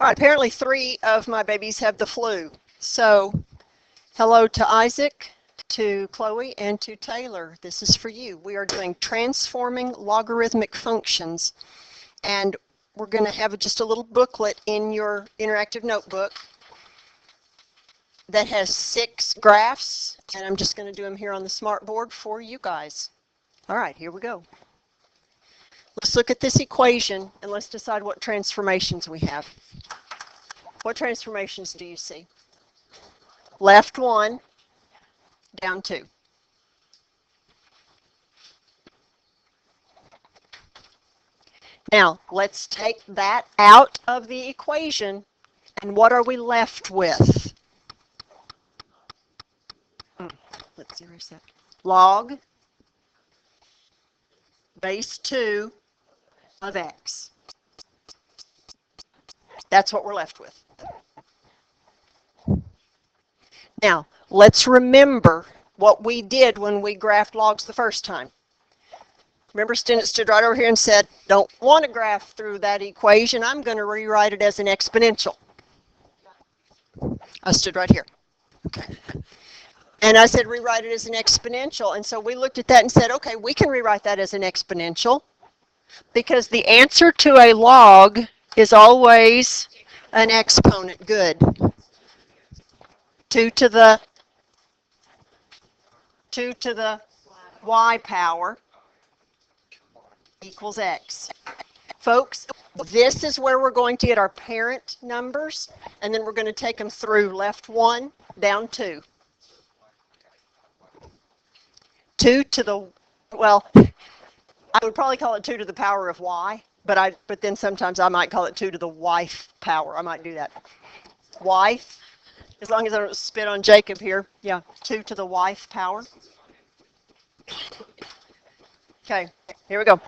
All right, apparently 3 of my babies have the flu. So hello to Isaac, to Chloe, and to Taylor. This is for you. We are doing transforming logarithmic functions, and we're going to have just a little booklet in your interactive notebook that has 6 graphs, and I'm just going to do them here on the smartboard for you guys. All right, here we go. Let's look at this equation, and let's decide what transformations we have. What transformations do you see? Left 1, down 2. Now, let's take that out of the equation, and what are we left with? Let's erase that. Log base 2 of x. That's what we're left with. Now, let's remember what we did when we graphed logs the first time. Remember, Stennett stood right over here and said, don't want to graph through that equation. I'm going to rewrite it as an exponential. I stood right here. Okay. And I said, rewrite it as an exponential. And so we looked at that and said, okay, we can rewrite that as an exponential because the answer to a log is always an exponent. Good. 2 to the y power equals x. Folks, this is where we're going to get our parent numbers, and then we're going to take them through left 1, down 2. 2 to the, well, I would probably call it 2 to the power of y, but then sometimes I might call it 2 to the wife power. I might do that. Wife, as long as I don't spit on Jacob here. Yeah, 2 to the wife power. Okay, here we go.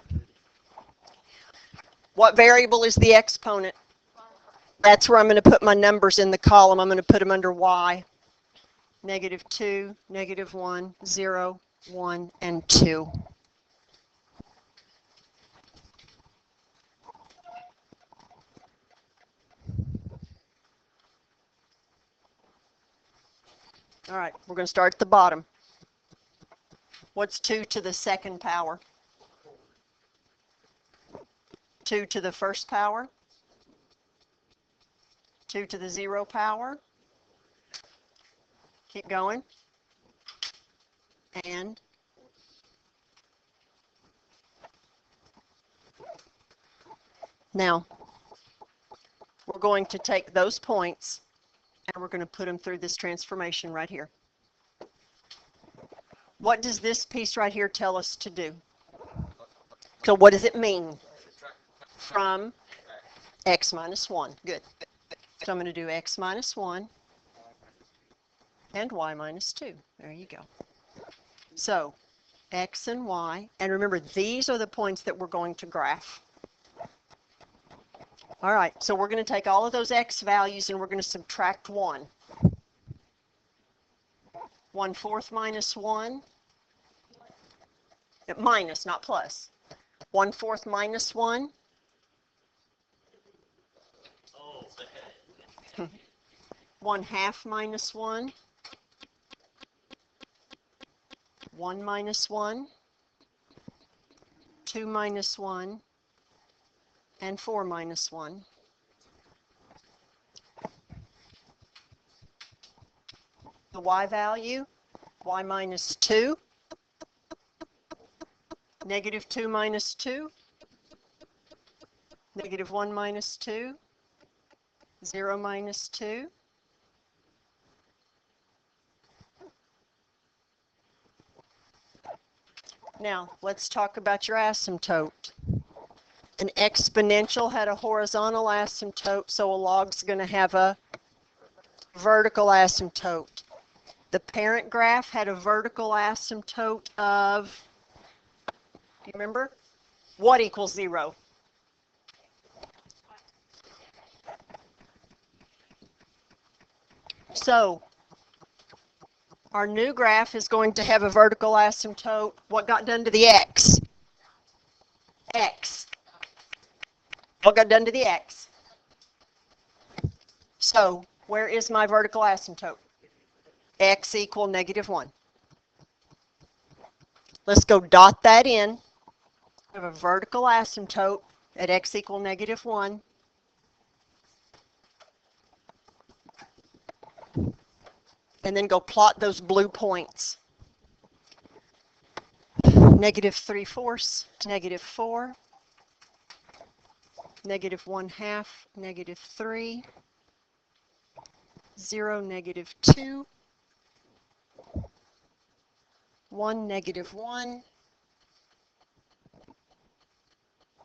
What variable is the exponent? That's where I'm going to put my numbers in the column. I'm going to put them under y. -2, -1, 0, 1, and 2. All right, we're going to start at the bottom. What's 2 to the second power? 2 to the first power? 2 to the 0 power? Keep going. And now we're going to take those points and we're going to put them through this transformation right here. What does this piece right here tell us to do? So what does it mean? From x minus 1. Good. So I'm going to do x minus 1 and y minus 2. There you go. So x and y, and remember these are the points that we're going to graph. All right, so we're going to take all of those x values and we're going to subtract 1. 1/4 minus 1, minus, not plus. 1/4 minus 1. 1/2 minus 1. 1 minus 1. 2 minus 1. And 4 minus 1. The y value, y minus 2. -2 minus 2. -1 minus 2. 0 minus 2. Now, let's talk about your asymptote. An exponential had a horizontal asymptote, so a log's going to have a vertical asymptote. The parent graph had a vertical asymptote of, do you remember? What equals 0? So our new graph is going to have a vertical asymptote. What got done to the x? X. What got done to the x? So where is my vertical asymptote? X equal -1. Let's go dot that in. We have a vertical asymptote at x equal -1. And then go plot those blue points. -3/4, -4, -1/2, -3, 0, -2, 1, -1,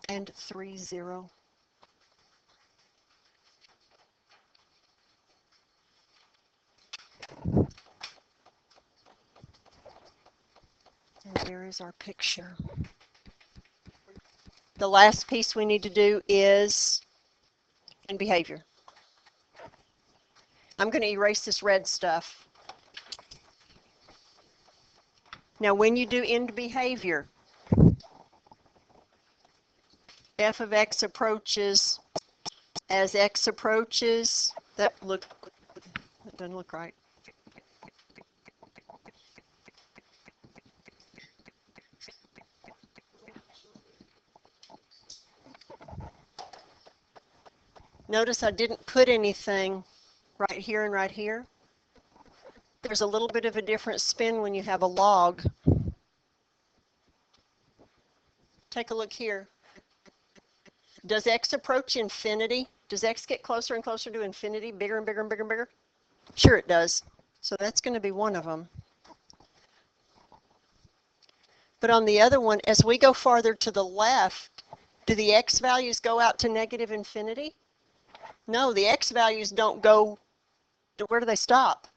and 3, 0. And there is our picture. The last piece we need to do is in behavior. I'm going to erase this red stuff. Now when you do end behavior, f of x approaches, as x approaches, that doesn't look right. Notice I didn't put anything right here and right here. There's a little bit of a different spin when you have a log. Take a look here. Does x approach infinity? Does x get closer and closer to infinity, bigger and bigger and bigger and bigger? Sure it does. So that's going to be one of them. But on the other one, as we go farther to the left, do the x values go out to -infinity? No, the x values don't go to, where do they stop?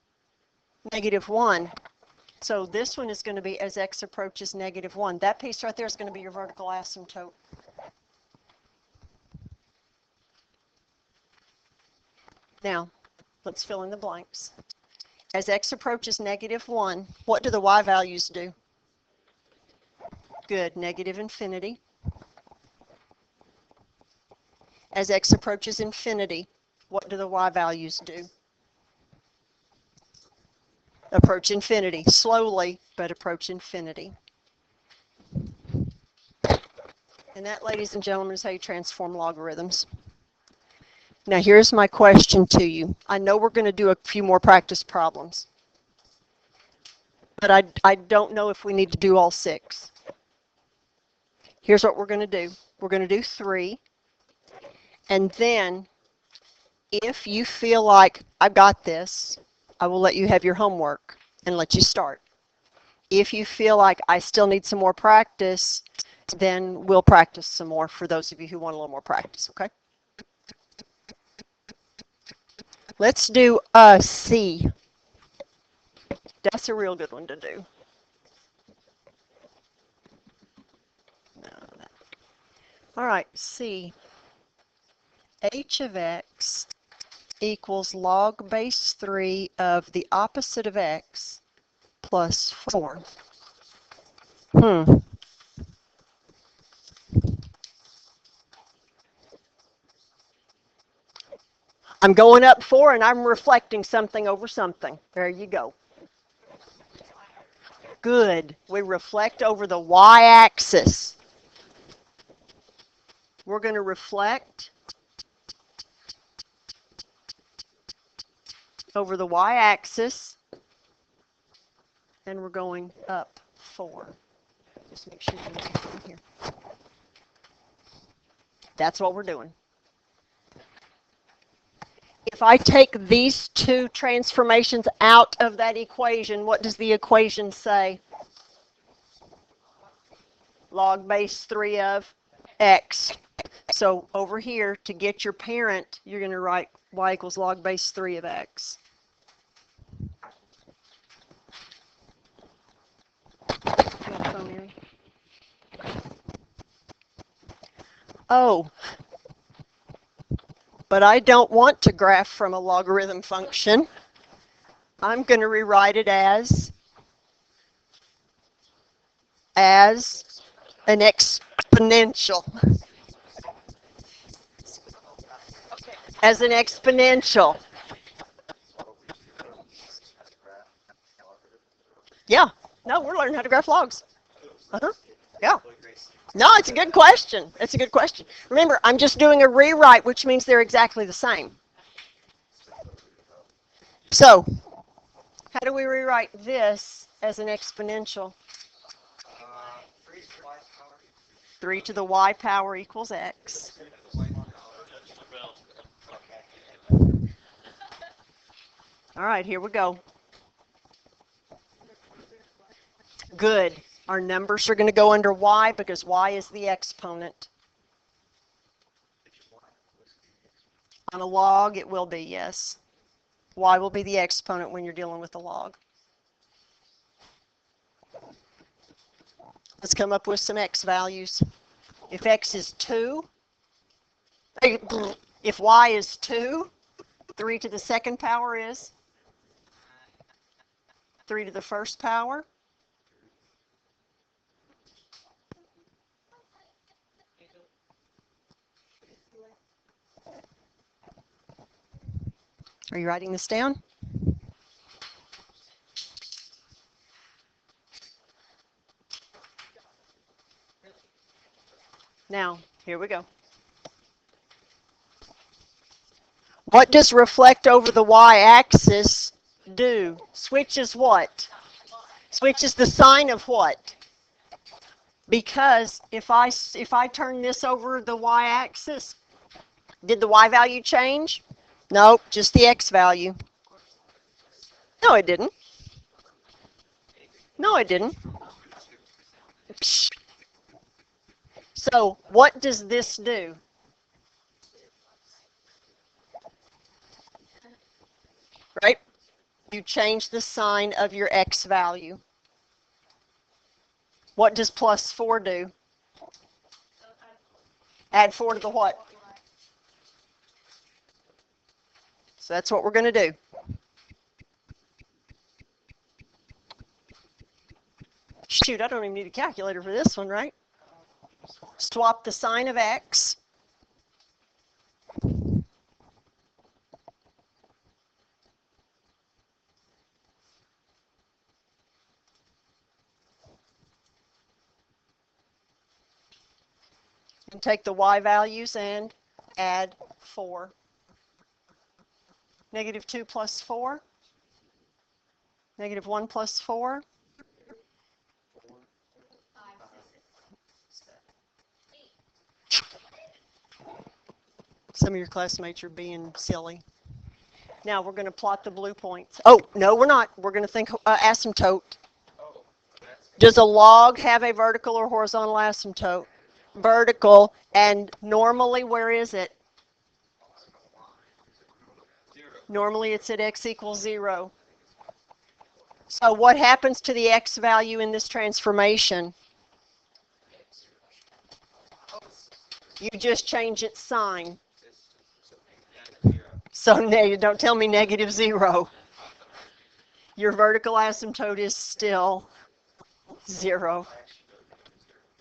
-1. So this one is going to be as x approaches -1. That piece right there is going to be your vertical asymptote. Now, let's fill in the blanks. As x approaches -1, what do the y values do? Good, -infinity. As x approaches infinity, what do the y values do? Approach infinity. Slowly, but approach infinity. And that, ladies and gentlemen, is how you transform logarithms. Now here's my question to you. I know we're going to do a few more practice problems, but I don't know if we need to do all 6. Here's what we're going to do. We're going to do 3, and then if you feel like I've got this, I will let you have your homework and let you start. If you feel like I still need some more practice, then we'll practice some more for those of you who want a little more practice, okay? Let's do C. That's a real good one to do. No, all right, C. H of x equals log base 3 of the opposite of x plus 4. I'm going up 4 and I'm reflecting something over something. There you go. Good. We reflect over the y-axis. We're going to reflect over the y-axis, and we're going up 4. Just make sure you can see from here. That's what we're doing. If I take these two transformations out of that equation, what does the equation say? Log base 3 of x. So over here, to get your parent, you're going to write y equals log base 3 of x. Oh, but I don't want to graph from a logarithm function. I'm going to rewrite it as an exponential. As an exponential. No, we're learning how to graph logs. Uh-huh. Yeah. No, it's a good question. It's a good question. Remember, I'm just doing a rewrite, which means they're exactly the same. So, how do we rewrite this as an exponential? 3 to the y power equals x. All right, here we go. Good. Our numbers are going to go under y because y is the exponent. On a log, it will be, yes. Y will be the exponent when you're dealing with a log. Let's come up with some x values. If x is 2, if y is 2, 3 to the second power is 3 to the first power. Are you writing this down? Now, here we go. What does reflect over the y-axis do? Switches what? Switches the sign of what? Because if I turn this over the y-axis, did the y value change? Nope, just the x value. No, it didn't. No, it didn't. So what does this do? Right? You change the sign of your x value. What does plus 4 do? Add 4 to the what? So that's what we're going to do. Shoot, I don't even need a calculator for this one, right? Swap the sign of x. And take the y values and add 4. Negative 2 plus 4. Negative 1 plus 4. Some of your classmates are being silly. Now we're going to plot the blue points. Oh, no, we're not. We're going to think asymptote. Does a log have a vertical or horizontal asymptote? Vertical. And normally, where is it? Normally, it's at x equals 0. So what happens to the x value in this transformation? You just change its sign. So no, don't tell me negative 0. Your vertical asymptote is still 0.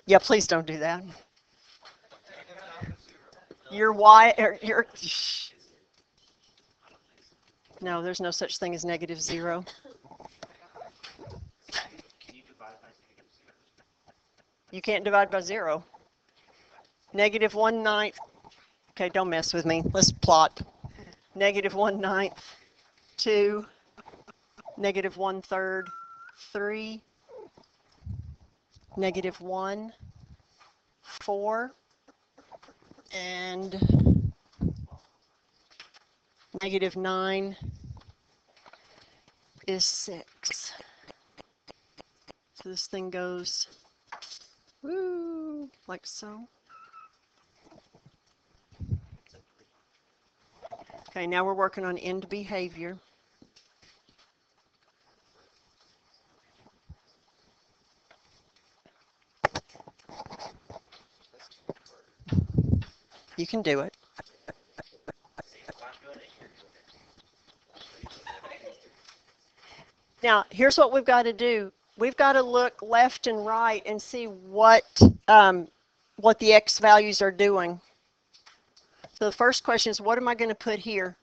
Yeah, please don't do that. Your y, your no, there's no such thing as negative 0. You can't divide by 0. Negative 1/9. Okay, don't mess with me. Let's plot. Negative 1/9, 2, negative 1/3, 3, negative 1, 4, and negative 9 is 6. So this thing goes, woo, like so. Okay, now we're working on end behavior. You can do it. Now, here's what we've got to do. We've got to look left and right and see what the x values are doing. So the first question is, what am I going to put here?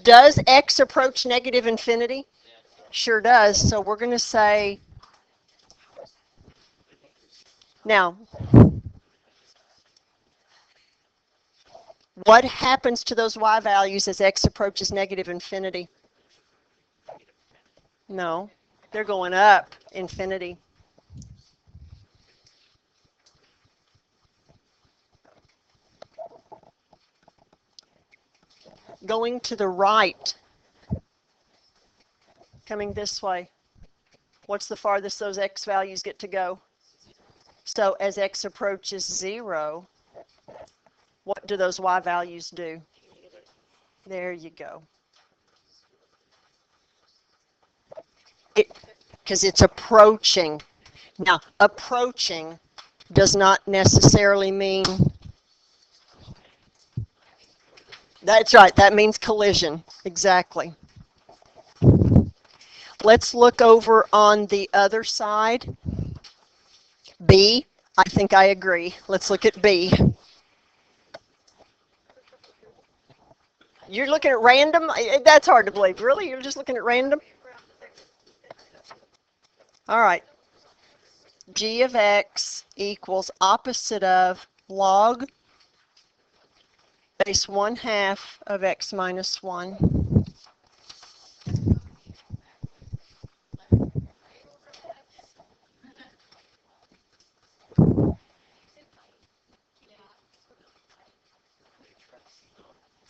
Does x approach negative infinity? Sure does. So we're going to say, now, what happens to those y values as x approaches negative infinity? No, they're going up infinity. Going to the right, coming this way. What's the farthest those x values get to go? So as x approaches 0, what do those y values do? There you go. Because it's approaching. Now, approaching does not necessarily mean, that's right, that means collision, exactly. Let's look over on the other side. B, I think I agree. Let's look at B. You're looking at random? That's hard to believe. Really? You're just looking at random? All right. G of x equals opposite of log base 1/2 of x minus 1.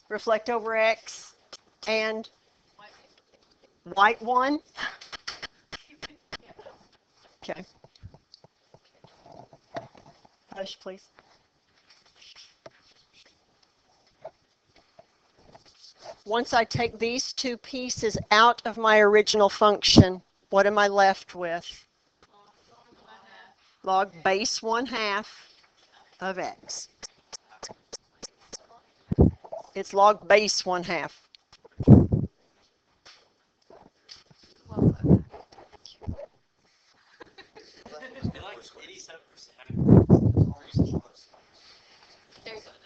Reflect over x and white 1. Okay. Hush, please. Once I take these two pieces out of my original function, what am I left with? Log base 1/2 of x. It's log base 1/2.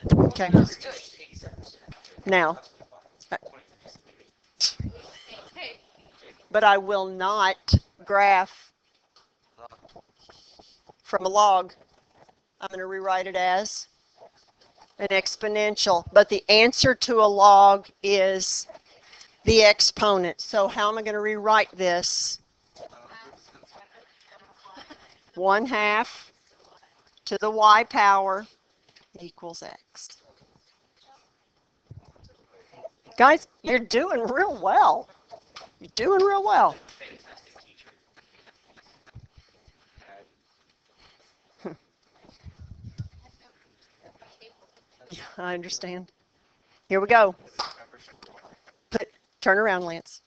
Okay. Now, but I will not graph from a log. I'm going to rewrite it as an exponential. But the answer to a log is the exponent. So how am I going to rewrite this? 1/2 to the y power equals x. Guys, you're doing real well. You're doing real well. I understand. Here we go. Turn around, Lance.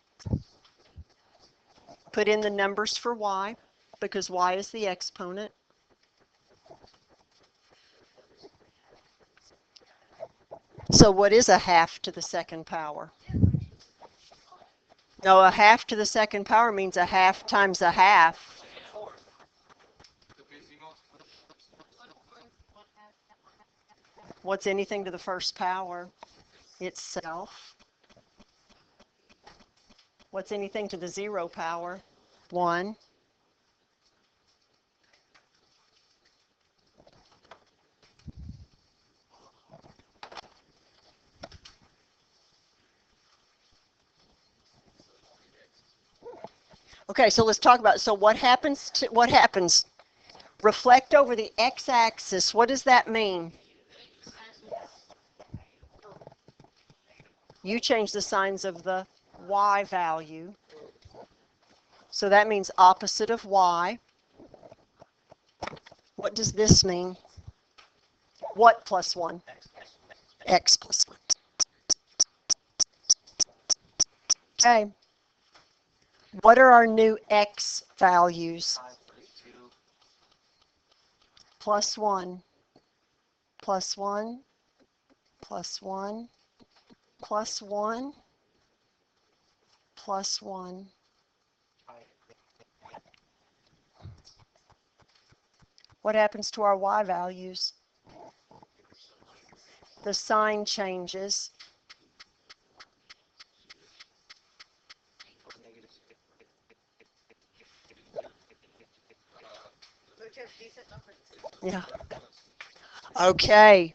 Put in the numbers for y, because y is the exponent. So what is 1/2 to the second power? No, 1/2 to the second power means 1/2 times 1/2. What's anything to the first power? Itself. What's anything to the 0 power? 1. Okay, so let's talk about, so what happens? Reflect over the x-axis. What does that mean? You change the signs of the y value. So that means opposite of y. What does this mean? What plus 1? X plus 1. Okay. What are our new x values? Plus 1, plus 1, plus 1, plus 1, plus 1. What happens to our y values? The sign changes. Yeah. Okay.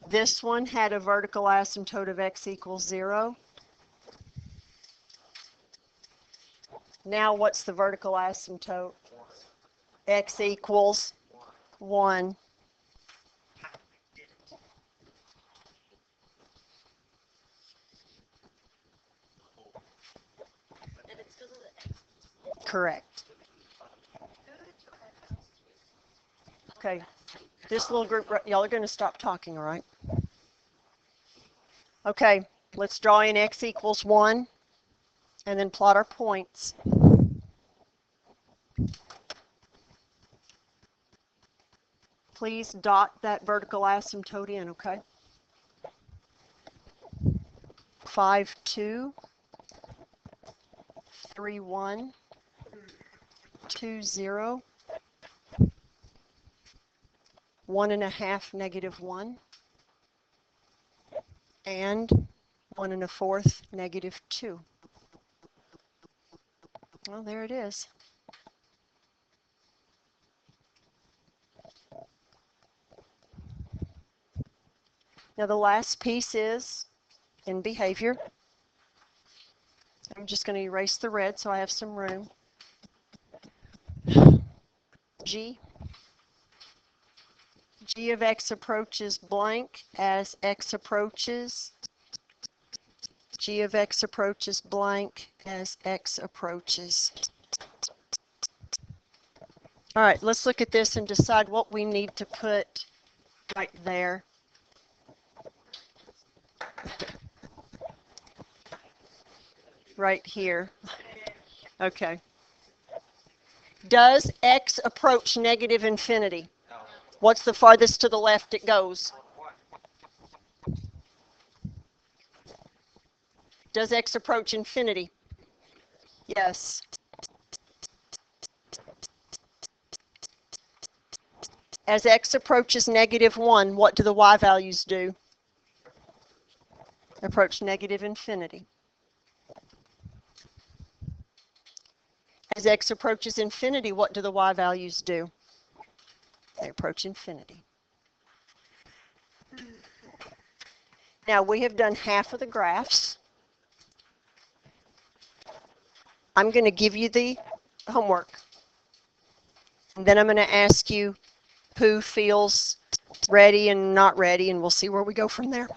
This one had a vertical asymptote of x equals 0. Now what's the vertical asymptote? X equals 1. Correct. Okay. This little group, y'all are going to stop talking, all right? Okay, let's draw in x equals 1 and then plot our points. Please dot that vertical asymptote in, okay? 5, 2, 3, 1, 2, 0, 1.5, negative 1, and 1 1/4, negative 2. Well, there it is. Now the last piece is in behavior. I'm just going to erase the red so I have some room. G of x approaches blank as x approaches. G of x approaches blank as x approaches. All right, let's look at this and decide what we need to put right there. Right here. Okay. Does x approach negative infinity? What's the farthest to the left it goes? Does x approach infinity? Yes. As x approaches negative 1, what do the y values do? Approach negative infinity. As x approaches infinity, what do the y values do? They approach infinity. Now we have done half of the graphs. I'm going to give you the homework. And then I'm going to ask you who feels ready and not ready, and we'll see where we go from there.